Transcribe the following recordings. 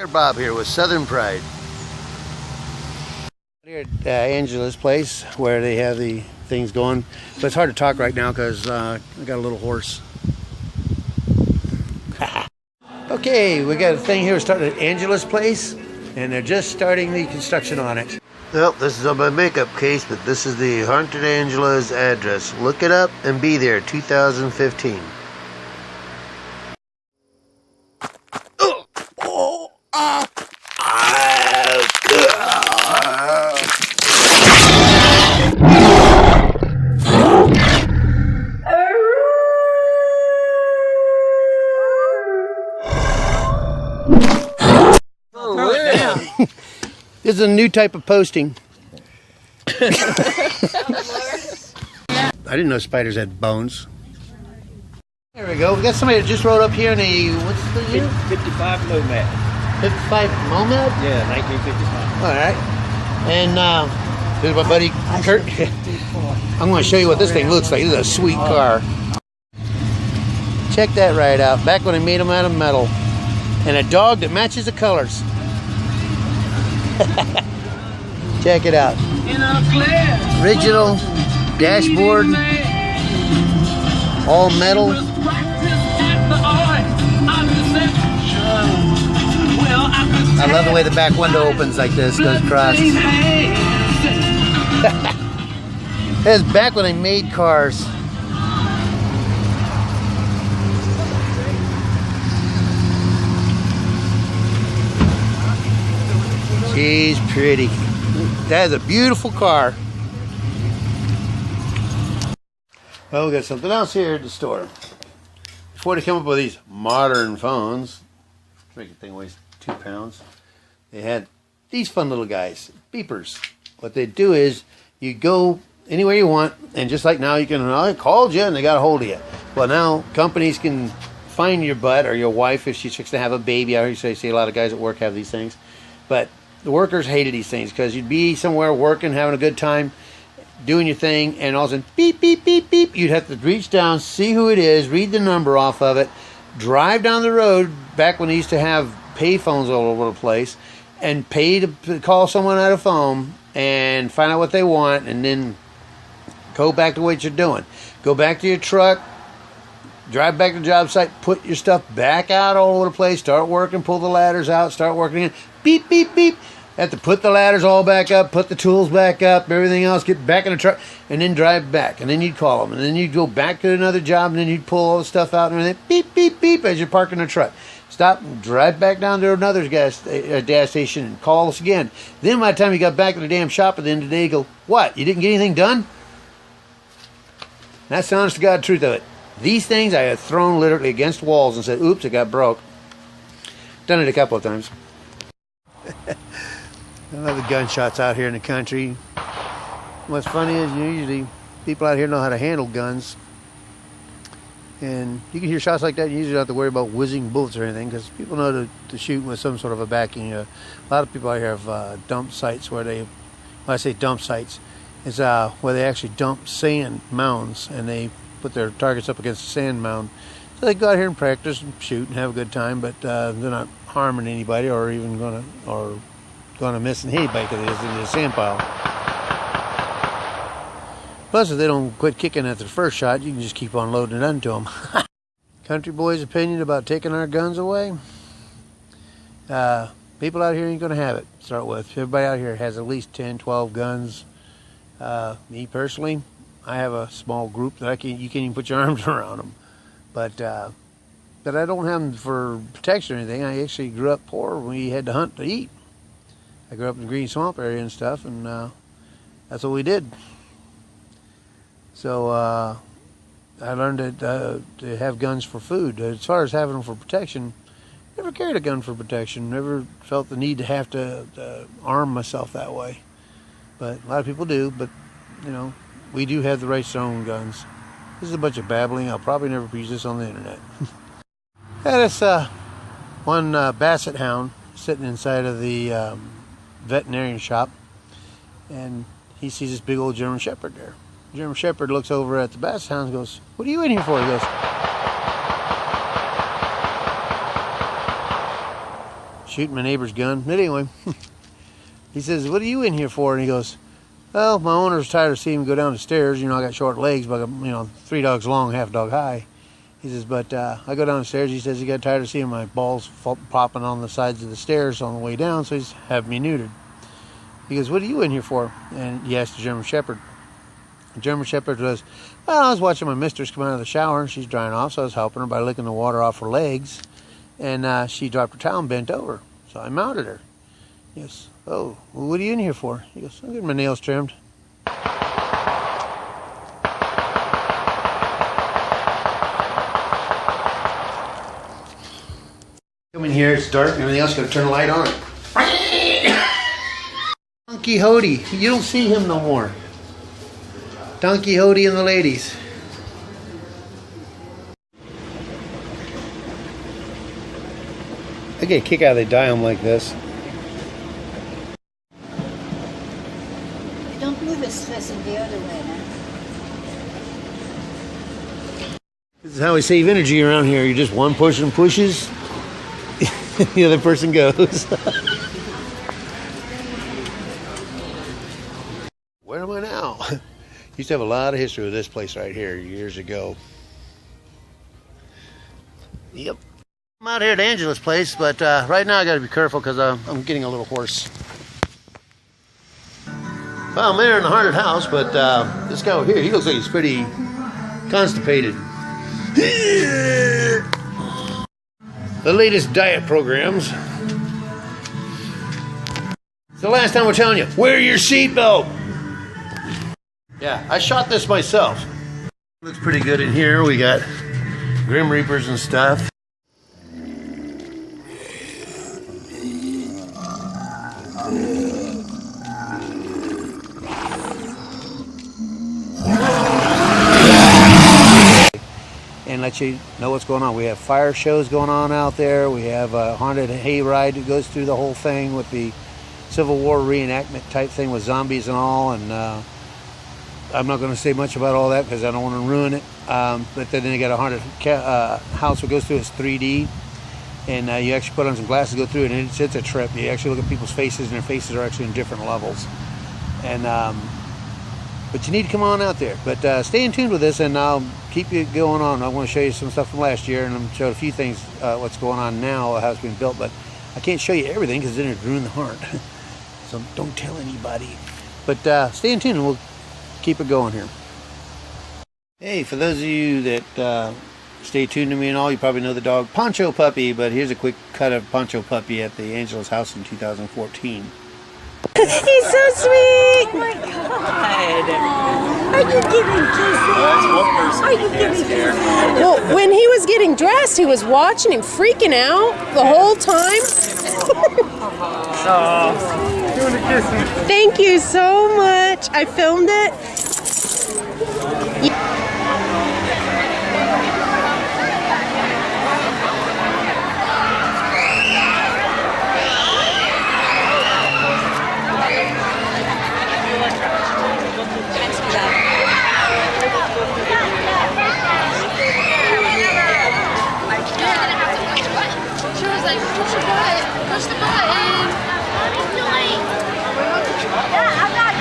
Bob here with Southern Pride. Here at Angela's place where they have the things going, but it's hard to talk right now because I got a little hoarse. Okay, we got a thing here starting at Angela's place, and they're just starting the construction on it. Well, this is on my makeup case, but this is the Haunted Angela's address. Look it up and be there, 2015. This is a new type of posting. I didn't know spiders had bones. There we go. We got somebody that just rode up here in a, what's the year? 55 Nomad. 55 Nomad? Yeah, 1955. All right. And here's my buddy Kurt. I'm going to show you what this thing looks like. This is a sweet car. Check that right out. Back when they made them out of metal. And a dog that matches the colors. Check it out. Original dashboard, all metal. I love the way the back window opens like this, goes across. This is back when they made cars. She's pretty. That is a beautiful car. Well, we got something else here at the store. Before they come up with these modern phones, make the thing weighs 2 pounds. They had these fun little guys, beepers. What they do is you go anywhere you want, and just like now you can, I called you and they got a hold of you. Well, now companies can find your butt or your wife if she's fixing to have a baby. I always see a lot of guys at work have these things, but the workers hated these things because you'd be somewhere working, having a good time, doing your thing, and all of a sudden, beep, beep, beep, beep. You'd have to reach down, see who it is, read the number off of it, drive down the road, back when they used to have pay phones all over the place, and pay to call someone at a phone and find out what they want, and then go back to what you're doing. Go back to your truck, drive back to the job site, put your stuff back out all over the place, start working, pull the ladders out, start working again. Beep, beep, beep. Have to put the ladders all back up, put the tools back up, everything else, get back in the truck, and then drive back. And then you'd call them. And then you'd go back to another job, and then you'd pull all the stuff out, and everything. Beep, beep, beep, as you're parking the truck. Stop and drive back down to another gas station and call us again. Then by the time you got back to the damn shop at the end of the day, you go, what? You didn't get anything done? That's the honest to God truth of it. These things I have thrown literally against walls and said, oops, it got broke. Done it a couple of times. I love the gunshots out here in the country. What's funny is usually people out here know how to handle guns. And you can hear shots like that, you usually don't have to worry about whizzing bullets or anything because people know to shoot with some sort of a backing. A lot of people out here have dump sites where they, when I say dump sites, it's where they actually dump sand mounds and they put their targets up against the sand mound. So they go out here and practice and shoot and have a good time, but they're not harming anybody or even going to miss anybody because it is in the sand pile. Plus, if they don't quit kicking at their first shot, you can just keep on loading it onto them. Country boy's opinion about taking our guns away? People out here ain't going to have it, to start with. Everybody out here has at least 10, 12 guns. Me personally, I have a small group that you can't even put your arms around them. But I don't have them for protection or anything. I actually grew up poor when we had to hunt to eat. I grew up in the Green Swamp area and stuff, and that's what we did. So I learned to have guns for food. As far as having them for protection, never carried a gun for protection. Never felt the need to have to arm myself that way. But a lot of people do. But you know, we do have the rights to own guns. This is a bunch of babbling. I'll probably never use this on the internet. That's one basset hound sitting inside of the veterinarian shop, and he sees this big old German Shepherd there. German Shepherd looks over at the basset hound and goes, "What are you in here for?" He goes, shooting my neighbor's gun. But anyway, he says, "What are you in here for?" And he goes, "Well, my owner's tired of seeing me go down the stairs. You know, I got short legs, but I'm, 3 dogs long, half dog high." He says, "But I go down the stairs." He says he got tired of seeing my balls popping on the sides of the stairs on the way down, so he's having me neutered. He goes, "What are you in here for?" And he asked the German Shepherd. The German Shepherd was, "Well, I was watching my mistress come out of the shower, and she's drying off, so I was helping her by licking the water off her legs. And she dropped her towel and bent over, so I mounted her." He goes, "Oh, well, what are you in here for?" He goes, "I'm getting my nails trimmed." Come in here, it's dark and everything else, gotta turn the light on. Don Quixote, you don't see him no more. Don Quixote and the ladies. I get a kick out of they dye them like this. Don't move it facing the other way now. This is how we save energy around here. You just one person pushes, the other person goes. Where am I now? Used to have a lot of history with this place right here years ago. Yep. I'm out here at Angelus' place, but right now I got to be careful because I'm getting a little hoarse. Well, I'm there in the haunted house, but this guy over here, he looks like he's pretty constipated. The latest diet programs. It's the last time we're telling you, wear your seatbelt. Yeah, I shot this myself. Looks pretty good in here. We got Grim Reapers and stuff. And let you know what's going on. We have fire shows going on out there. We have a haunted hayride that goes through the whole thing with the Civil War reenactment type thing with zombies and all. And I'm not going to say much about all that because I don't want to ruin it. But then they got a haunted house that goes through. It's 3D. And you actually put on some glasses, go through it, and it's a trip. You actually look at people's faces, and their faces are actually in different levels. And but you need to come on out there. But stay in tune with this, and I'll keep you going on. I want to show you some stuff from last year, and I'm showing a few things, what's going on now, how it's being built. But I can't show you everything because then it'd ruin the heart. So don't tell anybody. But stay in tune, and we'll keep it going here. Hey, for those of you that stay tuned to me and all, you probably know the dog Poncho Puppy, but here's a quick cut of Poncho Puppy at the Angelus house in 2014. He's so sweet! Oh my God! Are you giving kisses? Are you giving kisses? Well, when he was getting dressed, he was watching him, freaking out the whole time. Thank you so much. I filmed it. Push the button. Yeah, I'm not.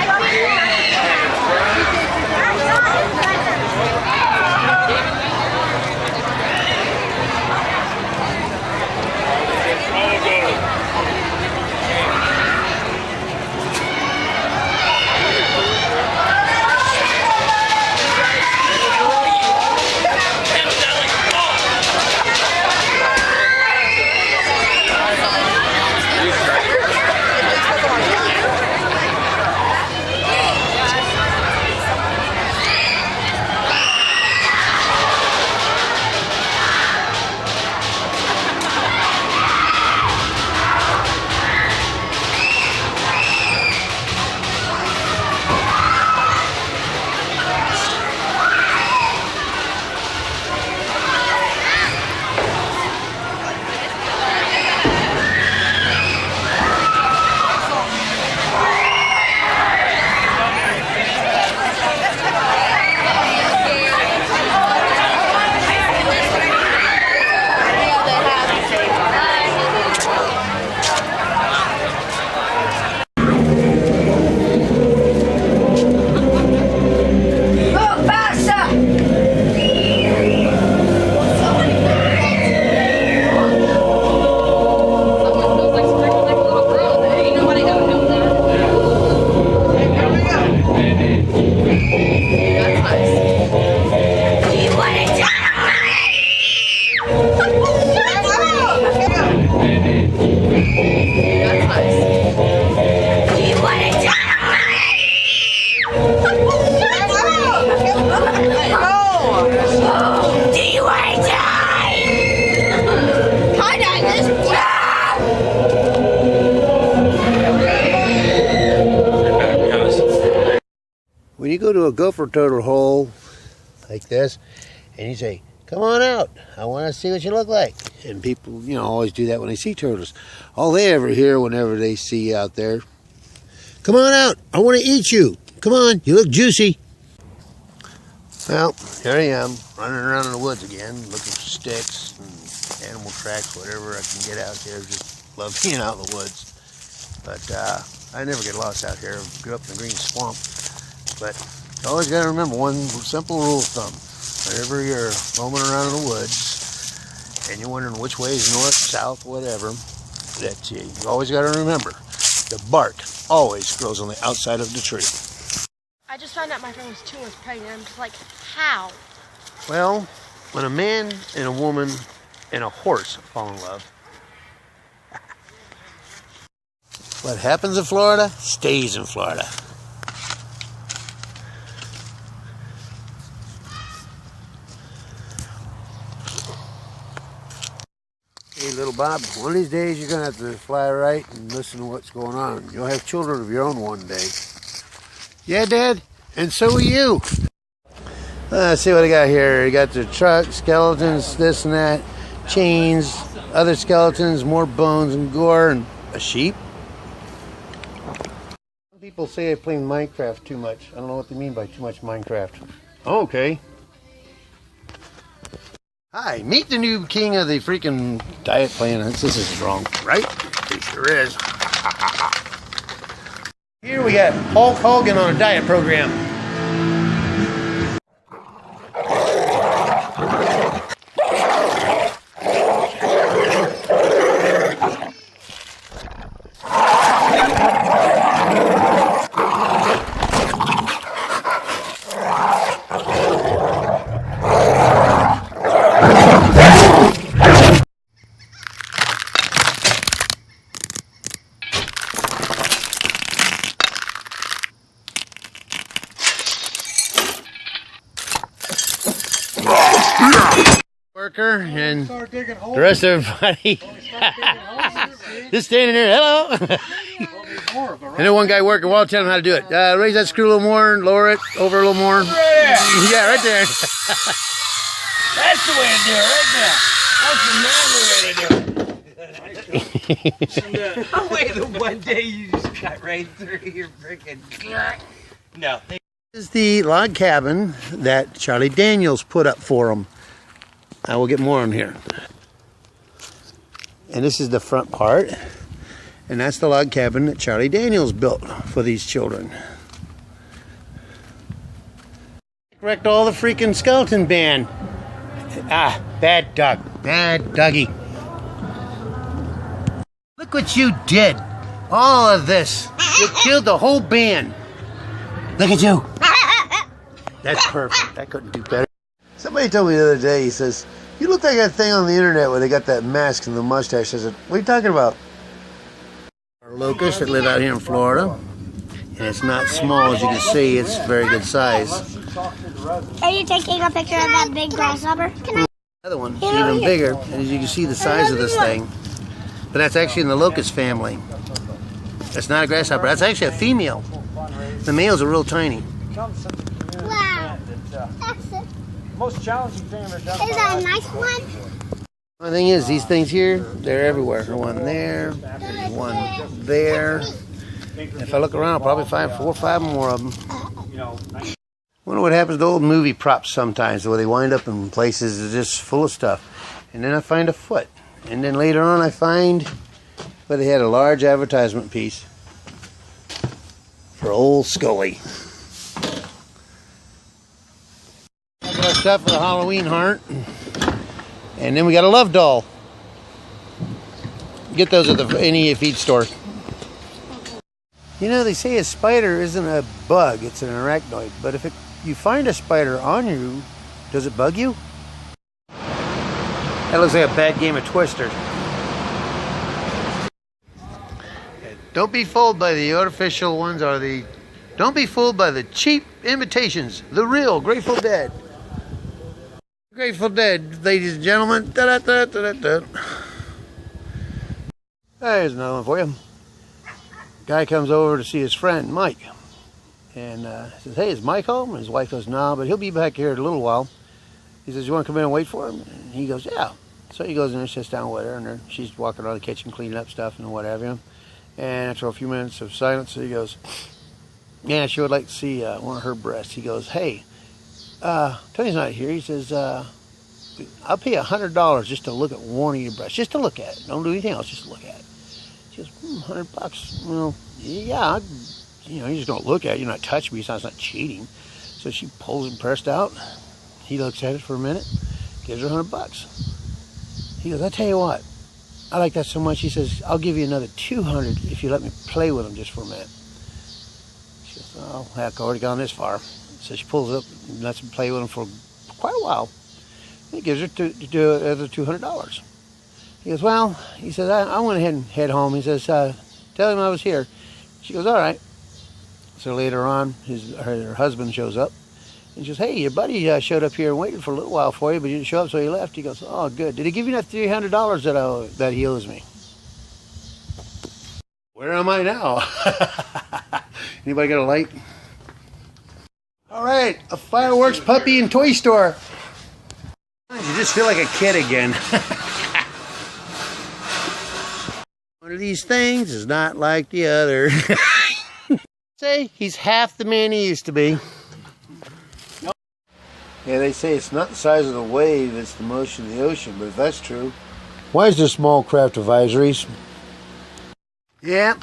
you go to a gopher turtle hole like this, and you say, "Come on out, I want to see what you look like." And people, you know, always do that when they see turtles. All they ever hear whenever they see you out there, "Come on out, I want to eat you. Come on, you look juicy." Well, here I am, running around in the woods again, looking for sticks and animal tracks, whatever I can get out there. Just love being out in the woods. But I never get lost out here. I grew up in the green swamp. But you always got to remember one simple rule of thumb. Whenever you're roaming around in the woods and you're wondering which way is north, south, whatever, that you always got to remember the bark always grows on the outside of the tree. I just found out my friend was 2 months pregnant. I'm just like, how? Well, when a man and a woman and a horse fall in love, what happens in Florida stays in Florida. Hey, little Bob, one of these days you're going to have to fly right and listen to what's going on. You'll have children of your own one day. Yeah, Dad? And so will you. Let's see what I got here. You got the truck, skeletons, this and that, chains, other skeletons, more bones and gore, and a sheep. Some people say I play Minecraft too much. I don't know what they mean by too much Minecraft. Okay. Hi, meet the new king of the freaking diet plan. This is wrong, right? It sure is. Here we got Hulk Hogan on a diet program. Worker and the rest of everybody just standing there, hello. And then one guy working while telling him how to do it. Raise that screw a little more, lower it over a little more. Yeah, right there. That's the way to do it, right there. That's the manly way to do it. Oh, wait, the one day you just got right through your freaking... No. This is the log cabin that Charlie Daniels put up for him. I will get more on here. And this is the front part. And that's the log cabin that Charlie Daniels built for these children. Wrecked all the freaking skeleton band. Ah, bad dog. Bad doggy. Look what you did. All of this. You killed the whole band. Look at you. That's perfect. That couldn't do better. Somebody told me the other day, he says, "You look like that thing on the internet where they got that mask and the mustache." I said, "What are you talking about?" Our locusts that live out here in Florida. And it's not small, as you can see. It's very good size. Are you taking a picture of that big grasshopper? Another one, even bigger. And as you can see the size of this thing. But that's actually in the locust family. That's not a grasshopper. That's actually a female. The males are real tiny. Wow. That's it. Most challenging thing I've ever done. Is that a nice one? The thing is, these things here, they're everywhere. There's one there, there's one there. And if I look around, I'll probably find 4 or 5 more of them. Wonder what happens to old movie props sometimes, where they wind up in places that's just full of stuff. And then I find a foot. And then later on I find where they had a large advertisement piece for old Scully. Got stuff for the Halloween heart. And then we got a love doll. Get those at any feed store. You know, they say a spider isn't a bug, it's an arachnoid. But if you find a spider on you, does it bug you? That looks like a bad game of Twister. Don't be fooled by the artificial ones or don't be fooled by the cheap imitations. The real Grateful Dead. Grateful Dead, ladies and gentlemen. Da, da, da, da, da. There's another one for you. Guy comes over to see his friend, Mike. And he says, hey, is Mike home? And his wife goes, no, but he'll be back here in a little while. He says, you want to come in and wait for him? And he goes, yeah. So he goes in and sits down with her, and she's walking around the kitchen cleaning up stuff and whatever. And after a few minutes of silence, he goes, yeah, she would like to see one of her breasts. He goes, hey, Tony's not here. He says, I'll pay $100 just to look at one of your breasts, just to look at it. Don't do anything else, just look at it. She goes, $100. Well, yeah, you just don't look at it. You're not touching me, so it's not cheating. So she pulls it pressed out. He looks at it for a minute, gives her $100. He goes, I tell you what, I like that so much. He says, I'll give you another $200 if you let me play with them just for a minute. She goes, oh, heck, I already gone this far. So she pulls up and lets him play with them for quite a while. He gives her the other $200. He goes, well, he says, I went ahead and head home. He says, tell him I was here. She goes, all right. So later on, her husband shows up. And she goes, hey, your buddy showed up here and waited for a little while for you, but he didn't show up, so he left. He goes, oh, good. Did he give you that $300 that he owes me? Where am I now? Anybody got a light? All right, a fireworks, puppy, and toy store. You just feel like a kid again. One of these things is not like the other. Say, he's half the man he used to be. Yeah, they say it's not the size of the wave, it's the motion of the ocean, but if that's true, why is there small craft advisories? Yeah,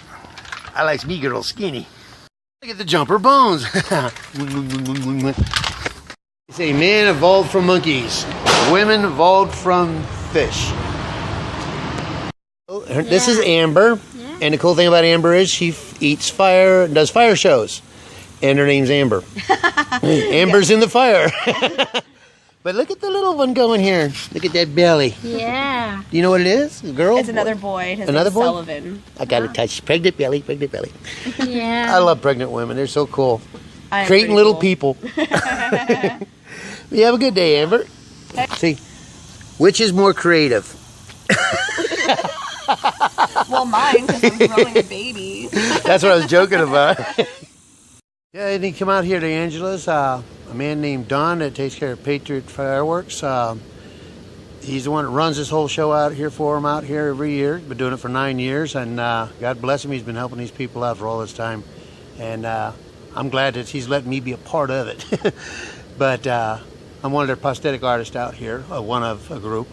I like me girl skinny. Look at the jumper bones. They say men evolved from monkeys, women evolved from fish. This is Amber, and the cool thing about Amber is she eats fire, does fire shows. And her name's Amber. Amber's in the fire. But look at the little one going here. Look at that belly. Yeah. Do you know what it is? A girl? It's another boy. His Another name's boy? Sullivan. I got to touch. Pregnant belly, pregnant belly. Yeah. I love pregnant women. They're so cool. Creating Creating little cool. people. You have a good day, Amber. See, which is more creative? Well, mine, because I'm growing a baby. That's what I was joking about. Yeah, and he come out here to Angelus. A man named Don that takes care of Patriot Fireworks. He's the one that runs this whole show out here for him out here every year. He's been doing it for 9 years, and God bless him. He's been helping these people out for all this time, and I'm glad that he's letting me be a part of it. But I'm one of their prosthetic artists out here, one of a group.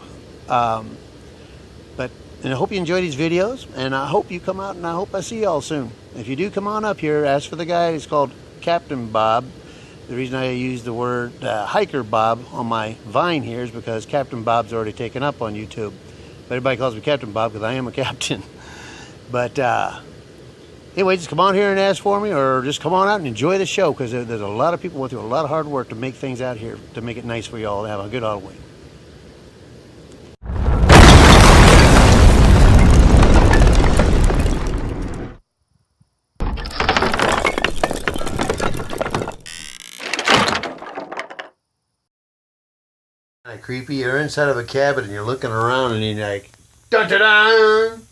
And I hope you enjoy these videos, and I hope you come out, and I hope I see y'all soon. If you do, come on up here. Ask for the guy. It's called Captain Bob. The reason I use the word Hiker Bob on my Vine here is because Captain Bob's already taken up on YouTube. But everybody calls me Captain Bob because I am a captain. But anyway, just come on here and ask for me, or just come on out and enjoy the show, because there's a lot of people went through a lot of hard work to make things out here, to make it nice for y'all to have a good Halloween. Creepy. You're inside of a cabin and you're looking around and you're like, dun dun dun.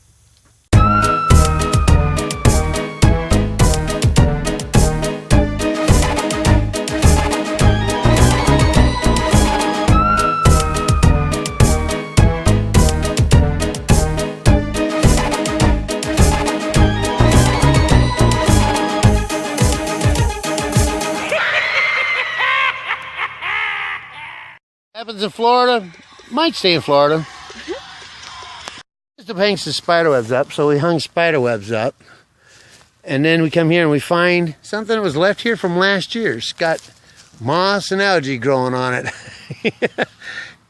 Happens in Florida, might stay in Florida. Just hangs the spider webs up, so we hung spider webs up. And then we come here and we find something that was left here from last year. It's got moss and algae growing on it.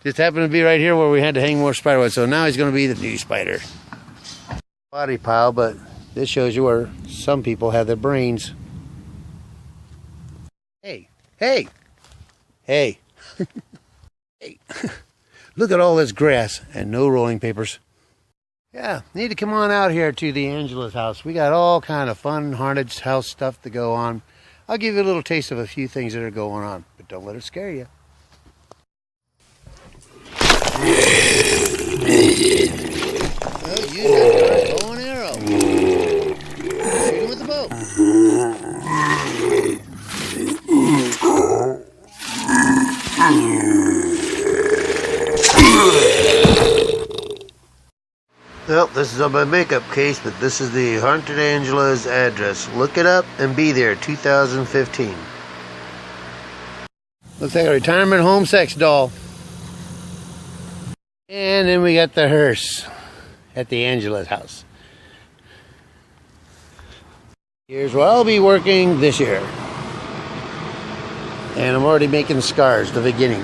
Just happened to be right here where we had to hang more spider webs, so now he's going to be the new spider. Body pile, but this shows you where some people have their brains. Hey, hey, hey. Hey, look at all this grass and no rolling papers. Yeah, need to come on out here to the Angelus house. We got all kind of fun haunted house stuff to go on. I'll give you a little taste of a few things that are going on, but don't let it scare you. Oh, you got a bow and arrow. Shoot him with the bow. this is on my makeup case, but this is the Haunted Angelus address. Look it up and be there, 2015. Looks like a retirement home sex doll. And then we got the hearse at the Angelus house. Here's where I'll be working this year. And I'm already making scars, the beginning.